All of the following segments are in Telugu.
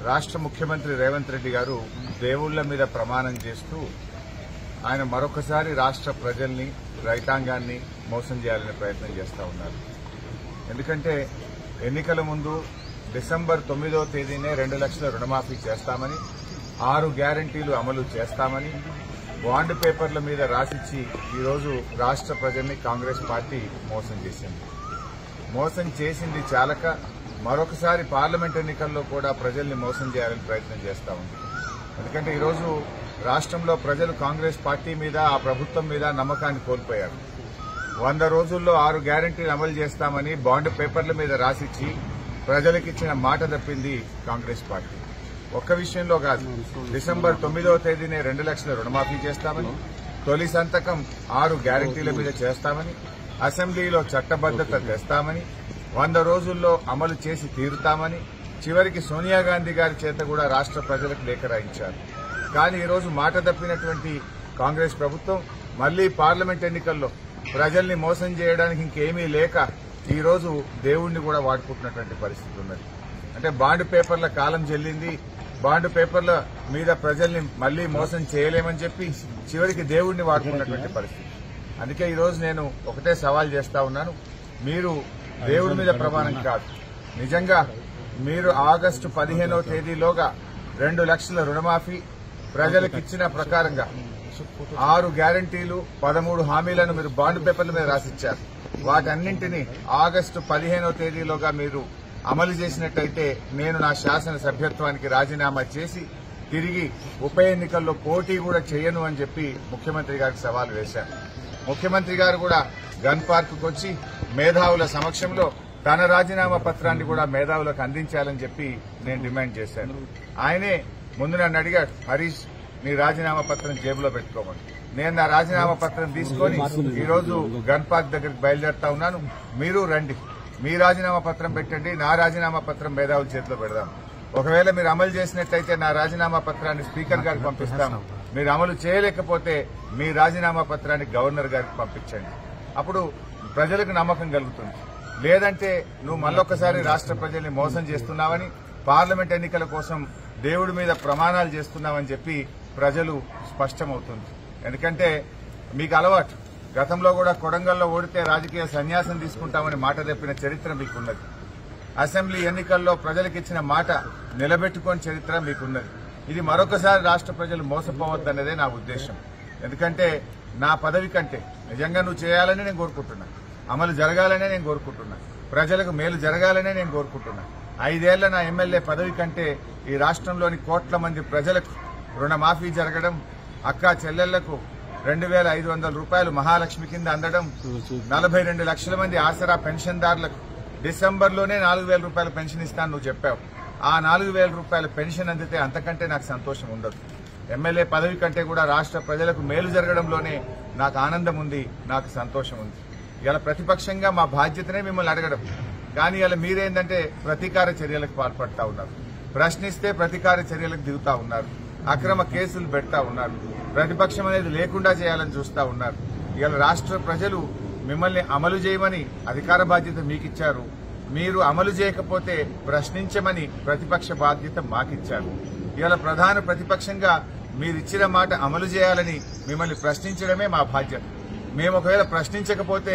రాష్ట్ర ముఖ్యమంత్రి రేవంత్ రెడ్డి గారు దేవుళ్ల మీద ప్రమాణం చేస్తూ ఆయన మరొకసారి రాష్ట్ర ప్రజల్ని రైతాంగాన్ని మోసం చేయాలనే ప్రయత్నం చేస్తా ఉన్నారు. ఎందుకంటే ఎన్నికల ముందు డిసెంబర్ 9వ తేదీనే 2 లక్షల రుణమాఫీ చేస్తామని, 6 గ్యారంటీలు అమలు చేస్తామని బాండ్ పేపర్ల మీద రాసిచ్చి ఈరోజు రాష్ట్ర ప్రజల్ని కాంగ్రెస్ పార్టీ మోసం చేసింది. మోసం చేసింది చాలక మరొకసారి పార్లమెంట్ ఎన్నికల్లో కూడా ప్రజల్ని మోసం చేయాలని ప్రయత్నం చేస్తా ఉంది. ఎందుకంటే ఈరోజు రాష్ట్రంలో ప్రజలు కాంగ్రెస్ పార్టీ మీద, ఆ ప్రభుత్వం మీద నమ్మకాన్ని కోల్పోయారు. 100 రోజుల్లో 6 గ్యారంటీలు అమలు చేస్తామని బాండ్ పేపర్ల మీద రాసిచ్చి ప్రజలకిచ్చిన మాట తప్పింది కాంగ్రెస్ పార్టీ. ఒక్క విషయంలో కాదు, డిసెంబర్ 9వ తేదీనే 2 లక్షల రుణమాఫీ చేస్తామని, తొలి సంతకం 6 గ్యారంటీల మీద చేస్తామని, అసెంబ్లీలో చట్టబద్దత తెస్తామని, 100 రోజుల్లో అమలు చేసి తీరుతామని, చివరికి సోనియా గాంధీ గారి చేత కూడా రాష్ట్ర ప్రజలకు లేఖ రాయించారు. కానీ ఈరోజు మాట తప్పినటువంటి కాంగ్రెస్ ప్రభుత్వం మళ్లీ పార్లమెంట్ ఎన్నికల్లో ప్రజల్ని మోసం చేయడానికి ఇంకేమీ లేక ఈరోజు దేవుణ్ణి కూడా వాడుకుంటున్నటువంటి పరిస్థితి ఉన్నది. అంటే బాండ్ పేపర్ల కాలం చెల్లింది, బాండ్ పేపర్ల మీద ప్రజల్ని మళ్లీ మోసం చేయలేమని చెప్పి చివరికి దేవుణ్ణి వాడుకున్నటువంటి పరిస్థితి. అందుకే ఈరోజు నేను ఒకటే సవాల్ చేస్తా ఉన్నాను, మీరు దేవుడి మీద ప్రమాణం కాదు, నిజంగా మీరు ఆగస్టు 15వ తేదీలోగా 2 లక్షల రుణమాఫీ ప్రజలకు ఇచ్చిన ప్రకారంగా 6 గ్యారంటీలు 13 హామీలను మీరు బాండ్ పేపర్ల మీద రాసిచ్చారు. వాటన్నింటినీ ఆగస్టు 15వ తేదీలోగా మీరు అమలు చేసినట్టయితే నేను నా శాసన సభ్యత్వానికి రాజీనామా చేసి తిరిగి ఉప ఎన్నికల్లో పోటీ కూడా చేయను అని చెప్పి ముఖ్యమంత్రి గారికి సవాల్ వేశారు. ముఖ్యమంత్రి గారు కూడా గన్ పార్క్ కు వచ్చి మేధావుల సమక్షంలో తన రాజీనామా పత్రాన్ని కూడా మేధావులకు అందించాలని చెప్పి నేను డిమాండ్ చేశాను. ఆయనే ముందు నన్ను అడిగాడు, హరీష్ నీ రాజీనామా పత్రం జేబులో పెట్టుకోమని. నేను నా రాజీనామా పత్రం తీసుకుని ఈరోజు గన్ పార్క్ దగ్గరికి బయలుదేరుతా ఉన్నాను. మీరు రండి, మీ రాజీనామా పత్రం పెట్టండి, నా రాజీనామా పత్రం మేధావుల చేతిలో పెడదాం. ఒకవేళ మీరు అమలు చేసినట్టయితే నా రాజీనామా పత్రాన్ని స్పీకర్ గారికి పంపిస్తాను. మీరు అమలు చేయలేకపోతే మీ రాజీనామా పత్రాన్ని గవర్నర్ గారికి పంపించండి. అప్పుడు ప్రజలకు నమ్మకం కలుగుతుంది. లేదంటే నువ్వు మళ్ళొక్కసారి రాష్ట్ర ప్రజల్ని మోసం చేస్తున్నావని, పార్లమెంట్ ఎన్నికల కోసం దేవుడి మీద ప్రమాణాలు చేస్తున్నావని చెప్పి ప్రజలు స్పష్టమవుతుంది. ఎందుకంటే మీకు అలవాటు, గతంలో కూడా కొడంగల్లో ఓడితే రాజకీయ సన్యాసం తీసుకుంటామని మాట తప్పిన చరిత్ర మీకున్నది. అసెంబ్లీ ఎన్నికల్లో ప్రజలకిచ్చిన మాట నిలబెట్టుకోని చరిత్ర మీకున్నది. ఇది మరొకసారి రాష్ట్ర ప్రజలు మోసపోవద్దన్నదే నా ఉద్దేశం. ఎందుకంటే నా పదవి కంటే నిజంగా నువ్వు చేయాలని నేను కోరుకుంటున్నా, అమలు జరగాలనే నేను కోరుకుంటున్నా, ప్రజలకు మేలు జరగాలనే నేను కోరుకుంటున్నా. 5 ఏళ్ల నా ఎమ్మెల్యే పదవి కంటే ఈ రాష్ట్రంలోని కోట్ల మంది ప్రజలకు రుణమాఫీ జరగడం, అక్కా చెల్లెళ్లకు 2,500 రూపాయలు మహాలక్ష్మి కింద అందడం, 42 లక్షల మంది ఆసరా పెన్షన్దారులకు డిసెంబర్లోనే 4,000 రూపాయల పెన్షన్ ఇస్తాను నువ్వు చెప్పావు. ఆ 4,000 రూపాయల పెన్షన్ అందితే అంతకంటే నాకు సంతోషం ఉండదు. ఎమ్మెల్యే పదవి కంటే కూడా రాష్ట్ర ప్రజలకు మేలు జరగడంలోనే నాకు ఆనందం ఉంది, నాకు సంతోషం ఉంది. ఇలా ప్రతిపక్షంగా మా బాధ్యతనే మిమ్మల్ని అడగడం, కానీ ఇలా మీరేందంటే ప్రతీకార చర్యలకు పాల్పడతా ఉన్నారు. ప్రశ్నిస్తే ప్రతీకార చర్యలకు దిగుతా ఉన్నారు, అక్రమ కేసులు పెడతా ఉన్నారు, ప్రతిపక్షం అనేది లేకుండా చేయాలని చూస్తా ఉన్నారు. ఇలా రాష్ట్ర ప్రజలు మిమ్మల్ని అమలు చేయమని అధికార బాధ్యత మీకిచ్చారు. మీరు అమలు చేయకపోతే ప్రశ్నించమని ప్రతిపక్ష బాధ్యత మాకిచ్చారు. ఇవాళ ప్రధాన ప్రతిపక్షంగా మీరిచ్చిన మాట అమలు చేయాలని మిమ్మల్ని ప్రశ్నించడమే మా బాధ్యత. మేము ఒకవేళ ప్రశ్నించకపోతే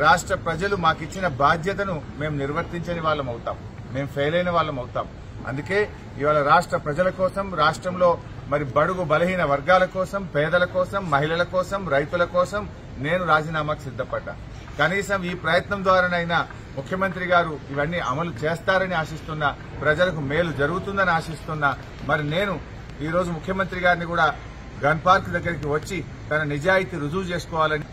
రాష్ట్ర ప్రజలు మాకిచ్చిన బాధ్యతను మేము నిర్వర్తించని వాళ్ళం అవుతాం, మేము ఫెయిల్ అయిన వాళ్ళం అవుతాం. అందుకే ఇవాళ రాష్ట్ర ప్రజల కోసం, రాష్ట్రంలో మరి బడుగు బలహీన వర్గాల కోసం, పేదల కోసం, మహిళల కోసం, రైతుల కోసం నేను రాజీనామాకు సిద్దపడ్డా. కనీసం ఈ ప్రయత్నం ద్వారానైనా ముఖ్యమంత్రి గారు ఇవన్నీ అమలు చేస్తారని ఆశిస్తున్నా, ప్రజలకు మేలు జరుగుతుందని ఆశిస్తున్నా. మరి నేను ఈరోజు ముఖ్యమంత్రి గారిని కూడా గన్ పార్క్ దగ్గరికి వచ్చి తన నిజాయితీ రుజువు చేసుకోవాలని